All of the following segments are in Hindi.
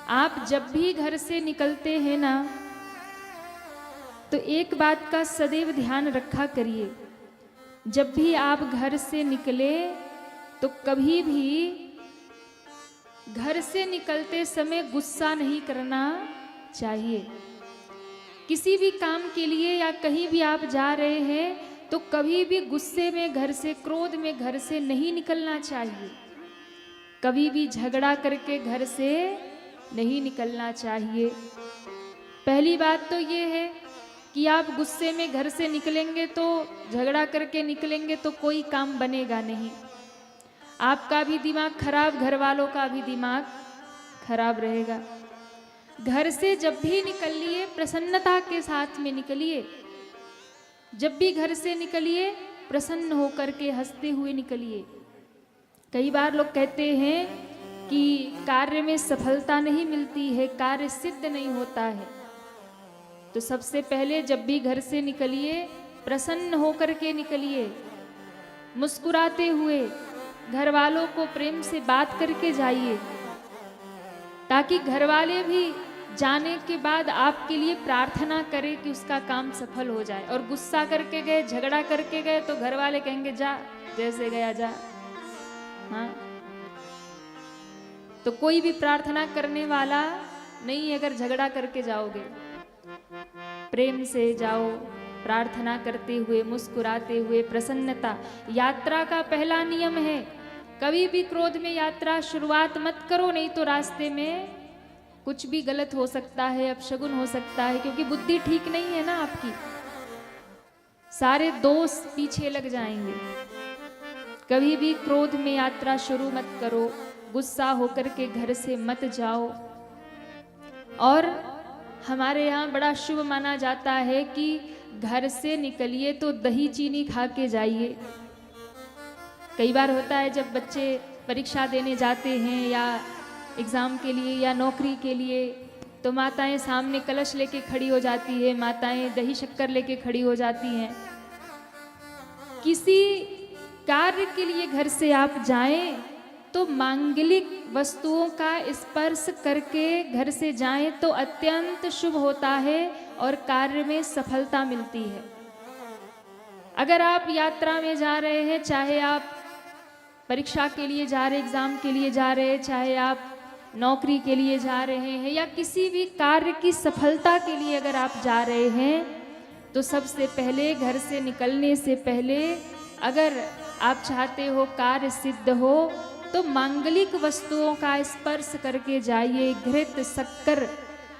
आप जब भी घर से निकलते हैं ना, तो एक बात का सदैव ध्यान रखा करिए। जब भी आप घर से निकले तो कभी भी घर से निकलते समय गुस्सा नहीं करना चाहिए। किसी भी काम के लिए या कहीं भी आप जा रहे हैं तो कभी भी गुस्से में घर से, क्रोध में घर से नहीं निकलना चाहिए। कभी भी झगड़ा करके घर से नहीं निकलना चाहिए। पहली बात तो ये है कि आप गुस्से में घर से निकलेंगे तो, झगड़ा करके निकलेंगे तो कोई काम बनेगा नहीं। आपका भी दिमाग खराब, घर वालों का भी दिमाग खराब रहेगा। घर से जब भी निकलिए प्रसन्नता के साथ में निकलिए। जब भी घर से निकलिए प्रसन्न होकर के, हंसते हुए निकलिए। कई बार लोग कहते हैं कि कार्य में सफलता नहीं मिलती है, कार्य सिद्ध नहीं होता है। तो सबसे पहले जब भी घर से निकलिए प्रसन्न होकर के निकलिए, मुस्कुराते हुए, घर वालों को प्रेम से बात करके जाइए, ताकि घर वाले भी जाने के बाद आपके लिए प्रार्थना करें कि उसका काम सफल हो जाए। और गुस्सा करके गए, झगड़ा करके गए तो घर वाले कहेंगे जा, जैसे गया जा। हाँ, तो कोई भी प्रार्थना करने वाला नहीं है अगर झगड़ा करके जाओगे। प्रेम से जाओ, प्रार्थना करते हुए, मुस्कुराते हुए, प्रसन्नता। यात्रा का पहला नियम है, कभी भी क्रोध में यात्रा शुरुआत मत करो, नहीं तो रास्ते में कुछ भी गलत हो सकता है, अपशगुन हो सकता है, क्योंकि बुद्धि ठीक नहीं है ना आपकी। सारे दोष पीछे लग जाएंगे। कभी भी क्रोध में यात्रा शुरू मत करो, गुस्सा होकर के घर से मत जाओ। और हमारे यहाँ बड़ा शुभ माना जाता है कि घर से निकलिए तो दही चीनी खा के जाइए। कई बार होता है जब बच्चे परीक्षा देने जाते हैं या एग्ज़ाम के लिए या नौकरी के लिए, तो माताएं सामने कलश लेके खड़ी हो जाती है, माताएं दही शक्कर लेके खड़ी हो जाती हैं। किसी कार्य के लिए घर से आप जाएं तो मांगलिक वस्तुओं का स्पर्श करके घर से जाएं तो अत्यंत शुभ होता है और कार्य में सफलता मिलती है। अगर आप यात्रा में जा रहे हैं, चाहे आप परीक्षा के लिए जा रहे, एग्जाम के लिए जा रहे हैं, चाहे आप नौकरी के लिए जा रहे हैं, या किसी भी कार्य की सफलता के लिए अगर आप जा रहे हैं, तो सबसे पहले घर से निकलने से पहले अगर आप चाहते हो कार्य सिद्ध हो तो मांगलिक वस्तुओं का स्पर्श करके जाइए। घृत, शक्कर,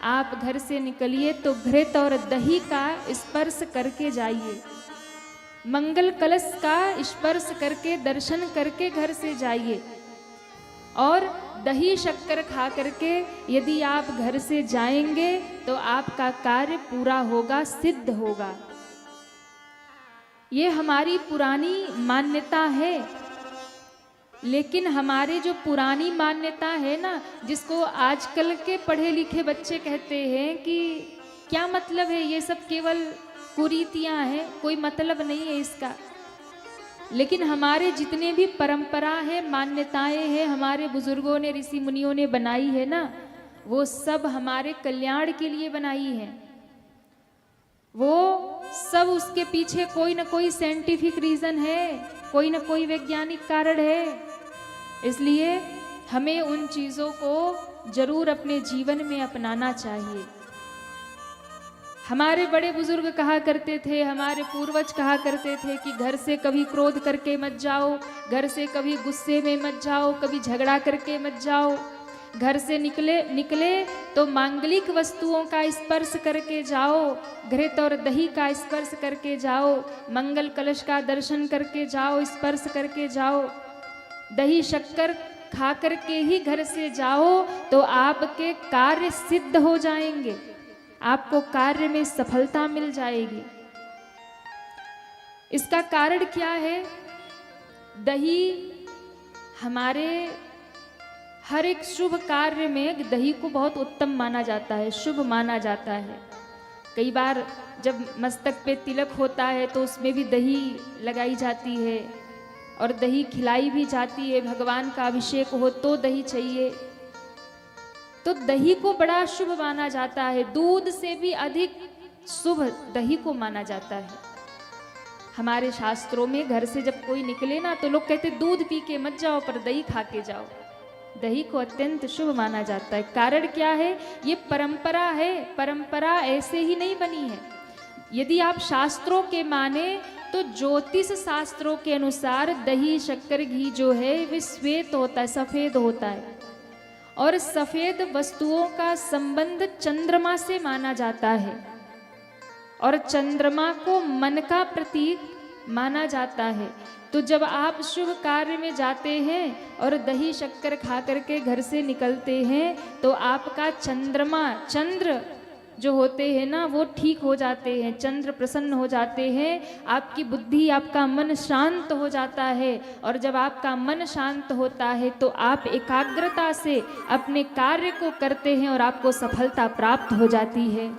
आप घर से निकलिए तो घृत और दही का स्पर्श करके जाइए। मंगल कलश का स्पर्श करके, दर्शन करके घर से जाइए। और दही शक्कर खा करके यदि आप घर से जाएंगे तो आपका कार्य पूरा होगा, सिद्ध होगा। ये हमारी पुरानी मान्यता है। लेकिन हमारे जो पुरानी मान्यता है ना, जिसको आजकल के पढ़े लिखे बच्चे कहते हैं कि क्या मतलब है, ये सब केवल कुरीतियां हैं, कोई मतलब नहीं है इसका। लेकिन हमारे जितने भी परंपरा है, मान्यताएं हैं, हमारे बुजुर्गों ने, ऋषि मुनियों ने बनाई है ना, वो सब हमारे कल्याण के लिए बनाई है। वो सब, उसके पीछे कोई ना कोई साइंटिफिक रीजन है, कोई ना कोई वैज्ञानिक कारण है। इसलिए हमें उन चीजों को जरूर अपने जीवन में अपनाना चाहिए। हमारे बड़े बुजुर्ग कहा करते थे, हमारे पूर्वज कहा करते थे कि घर से कभी क्रोध करके मत जाओ, घर से कभी गुस्से में मत जाओ, कभी झगड़ा करके मत जाओ। घर से निकले तो मांगलिक वस्तुओं का स्पर्श करके जाओ, घृत और दही का स्पर्श करके जाओ, मंगल कलश का दर्शन करके जाओ, स्पर्श करके जाओ। दही शक्कर खा करके ही घर से जाओ तो आपके कार्य सिद्ध हो जाएंगे, आपको कार्य में सफलता मिल जाएगी। इसका कारण क्या है? दही हमारे हर एक शुभ कार्य में दही को बहुत उत्तम माना जाता है, शुभ माना जाता है। कई बार जब मस्तक पे तिलक होता है तो उसमें भी दही लगाई जाती है और दही खिलाई भी जाती है। भगवान का अभिषेक हो तो दही चाहिए। तो दही को बड़ा शुभ माना जाता है। दूध से भी अधिक शुभ दही को माना जाता है। हमारे शास्त्रों में घर से जब कोई निकले ना तो लोग कहते दूध पी के मत जाओ पर दही खा के जाओ। दही को अत्यंत शुभ माना जाता है। कारण क्या है? ये परंपरा है। परंपरा ऐसे ही नहीं बनी है। यदि आप शास्त्रों के माने तो ज्योतिष शास्त्रों के अनुसार दही शक्कर घी जो है वे श्वेत होता है, सफेद होता है। और सफेद वस्तुओं का संबंध चंद्रमा से माना जाता है और चंद्रमा को मन का प्रतीक माना जाता है। तो जब आप शुभ कार्य में जाते हैं और दही शक्कर खा करके घर से निकलते हैं तो आपका चंद्रमा, चंद्र जो होते हैं ना वो ठीक हो जाते हैं, चंद्र प्रसन्न हो जाते हैं। आपकी बुद्धि, आपका मन शांत हो जाता है। और जब आपका मन शांत होता है तो आप एकाग्रता से अपने कार्य को करते हैं और आपको सफलता प्राप्त हो जाती है।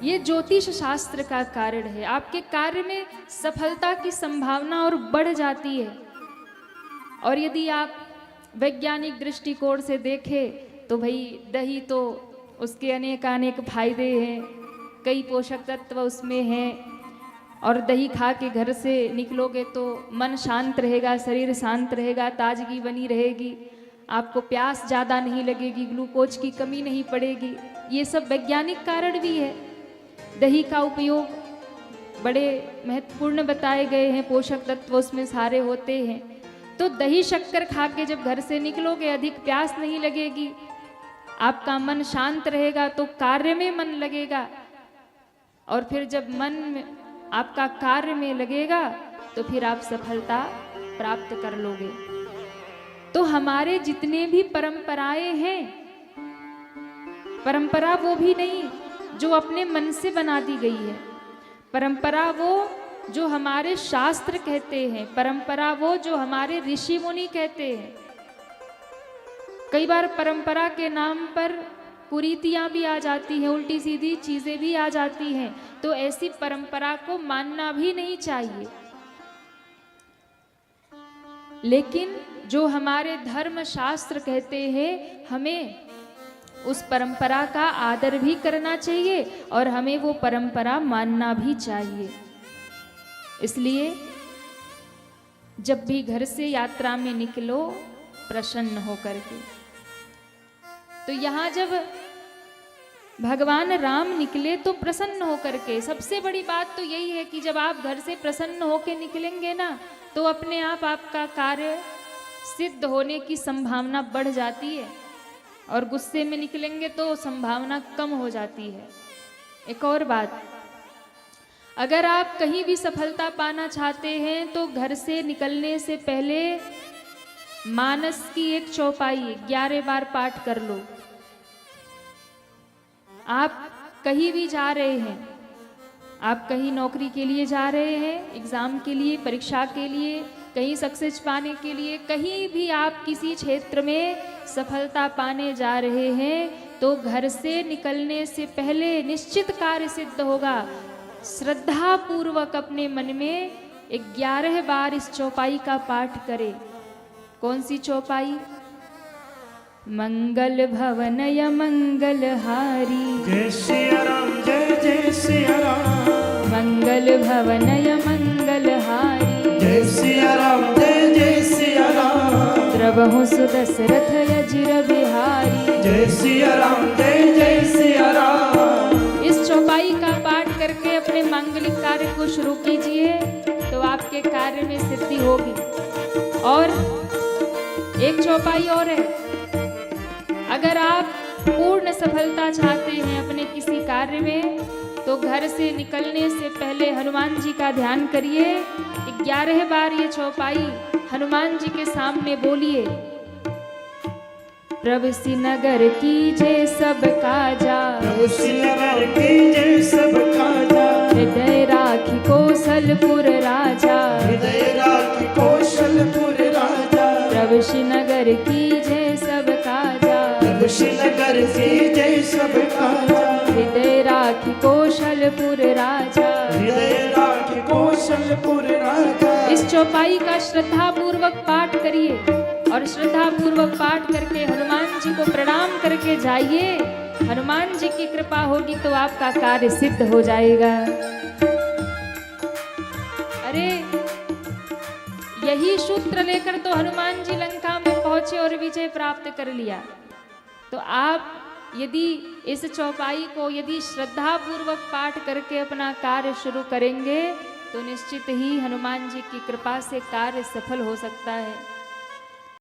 ये ज्योतिष शास्त्र का कारण है। आपके कार्य में सफलता की संभावना और बढ़ जाती है। और यदि आप वैज्ञानिक दृष्टिकोण से देखें तो भाई दही तो उसके अनेक फायदे हैं, कई पोषक तत्व उसमें हैं। और दही खा के घर से निकलोगे तो मन शांत रहेगा, शरीर शांत रहेगा, ताजगी बनी रहेगी, आपको प्यास ज़्यादा नहीं लगेगी, ग्लूकोज की कमी नहीं पड़ेगी। ये सब वैज्ञानिक कारण भी है। दही का उपयोग बड़े महत्वपूर्ण बताए गए हैं, पोषक तत्व उसमें सारे होते हैं। तो दही शक्कर खा के जब घर से निकलोगे अधिक प्यास नहीं लगेगी, आपका मन शांत रहेगा तो कार्य में मन लगेगा। और फिर जब मन में आपका कार्य में लगेगा तो फिर आप सफलता प्राप्त कर लोगे। तो हमारे जितने भी परंपराएं हैं, परंपरा वो भी नहीं जो अपने मन से बना दी गई है। परंपरा वो जो हमारे शास्त्र कहते हैं, परंपरा वो जो हमारे ऋषि मुनि कहते हैं। कई बार परंपरा के नाम पर कुरीतियां भी आ जाती हैं, उल्टी सीधी चीजें भी आ जाती हैं। तो ऐसी परंपरा को मानना भी नहीं चाहिए। लेकिन जो हमारे धर्म शास्त्र कहते हैं, हमें उस परंपरा का आदर भी करना चाहिए और हमें वो परंपरा मानना भी चाहिए। इसलिए जब भी घर से यात्रा में निकलो प्रसन्न होकर के। तो यहाँ जब भगवान राम निकले तो प्रसन्न होकर के। सबसे बड़ी बात तो यही है कि जब आप घर से प्रसन्न होकर निकलेंगे ना तो अपने आप आपका कार्य सिद्ध होने की संभावना बढ़ जाती है। और गुस्से में निकलेंगे तो संभावना कम हो जाती है। एक और बात, अगर आप कहीं भी सफलता पाना चाहते हैं तो घर से निकलने से पहले मानस की एक चौपाई 11 बार पाठ कर लो। आप कहीं भी जा रहे हैं, आप कहीं नौकरी के लिए जा रहे हैं, एग्जाम के लिए, परीक्षा के लिए, कहीं सक्सेस पाने के लिए, कहीं भी आप किसी क्षेत्र में सफलता पाने जा रहे हैं तो घर से निकलने से पहले निश्चित कार्य सिद्ध होगा। श्रद्धा पूर्वक अपने मन में 11 बार इस चौपाई का पाठ करें। कौन सी चौपाई? मंगल भवनय मंगलहारी, जय सिया राम, जय जय सिया राम। मंगल भवनय मंगलहारी, जय सिया राम, जय जय सिया राम। द्रवहु सुदशरथ अजिर बिहारी, जय सिया राम, जय जय सिया राम। इस चौपाई का पाठ करके अपने मांगलिक कार्य को शुरू कीजिए तो आपके कार्य में सिद्धि होगी। और एक चौपाई और है, अगर आप पूर्ण सफलता चाहते हैं अपने किसी कार्य में तो घर से निकलने से पहले हनुमान जी का ध्यान करिए। 11 बार ये चौपाई हनुमान जी के सामने बोलिए। प्रभु श्रीनगर की जय सब काजा, प्रभु श्रीनगर की जय सब काजा। हृदय राखी कौशलपुर राजा, हृदय राखी कौशलपुर राजा। प्रभु श्रीनगर की जय सब काजा, प्रभु श्रीनगर की जय सब काजा। हृदय राखी कौशलपुर राजा, हृदय राखी कौशलपुर राजा। इस चौपाई का श्रद्धा पूर्वक पाठ करिए और श्रद्धा पूर्वक पाठ करके हनुमान जी को प्रणाम करके जाइए। हनुमान जी की कृपा होगी तो आपका कार्य सिद्ध हो जाएगा। अरे यही सूत्र लेकर तो हनुमान जी लंका में पहुंचे और विजय प्राप्त कर लिया। तो आप यदि इस चौपाई को यदि श्रद्धा पूर्वक पाठ करके अपना कार्य शुरू करेंगे तो निश्चित ही हनुमान जी की कृपा से कार्य सफल हो सकता है।